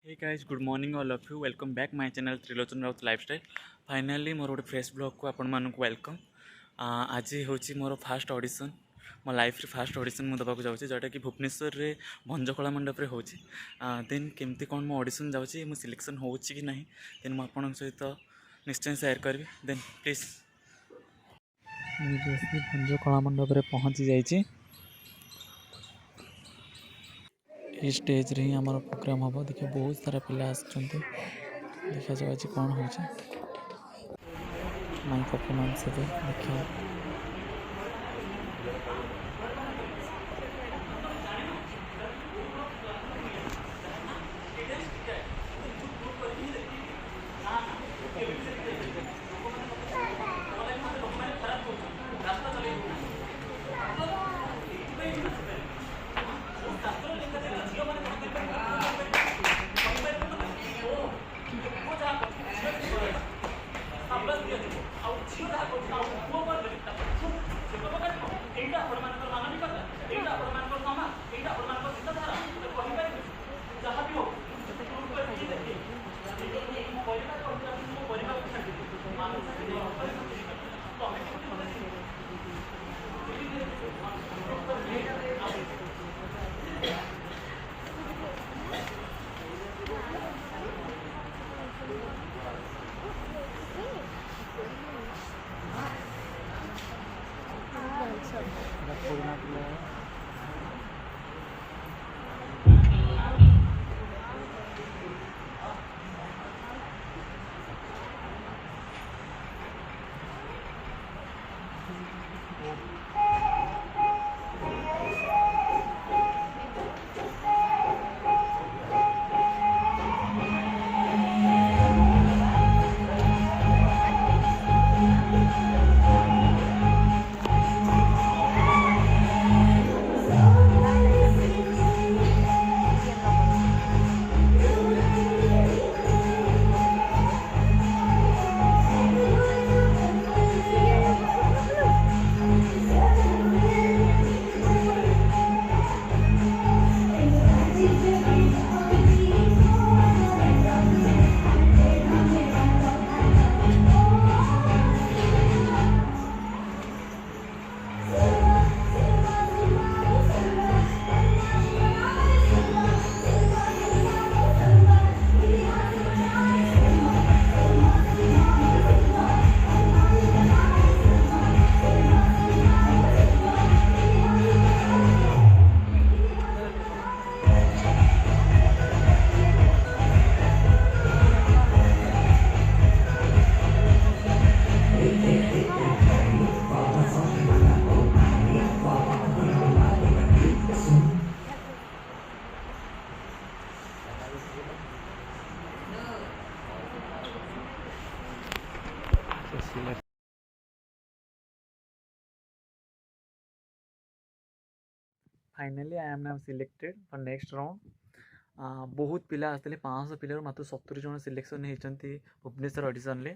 Hey guys, good morning all of you. Welcome back my channel Trilochan Raut lifestyle. Finally मोर गोटे fresh blog को आपण मानक वेलकम. आज हूँ मोर फास्ट ऑडिशन मो लाइफ रे फास्ट ऑडिशन मुझे देवाक जाऊँगी जोटा कि भुवनेश्वर रे भंजकला मंडप रे होची. देन केमती कौन मो ऑडिशन जाऊँगी मो सिलेक्शन होची कि नहीं देन मो आपन सहित निश्चय शेयर करी. देन प्लीज भंजकला मंडप रे पहुँची जाइए. ये स्टेज रे ही आमर प्रोग्राम हम देखिए बहुत सारा पिला आसुँच देखा जाए कौन हो माई परफॉर्मेंस देखिए. Finally I am now selected for next round. बहुत पिला आसते 500 पिलर मात्र 70 जन सिलेक्शन होती भुवनेश्वर ऑडिशन ले.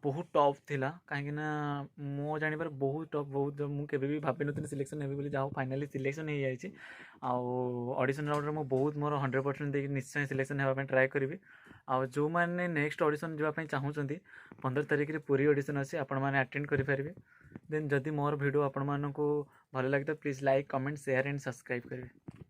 बहुत टफ थिला कहीं मो जानिबार बहुत टफ बहुत मुझे भी भाभी नी सिलेक्शन हे बोली जहाँ फाइनाली सिलेक्शन हो जाए. ऑडिशन राउंड में बहुत मोर 100% देखिए निश्चय सिलेक्शन होगा ट्राए करी. जो मैंने नेक्स्ट ऑडिशन जावाई चाहूँगी 15 तारिख में पूरी ऑडिशन अच्छे आपण मैंने अटेंड करेंगे. देन जदि मोर वीडियो आपण मानक भल लगे तो please like comment share and subscribe करेंगे.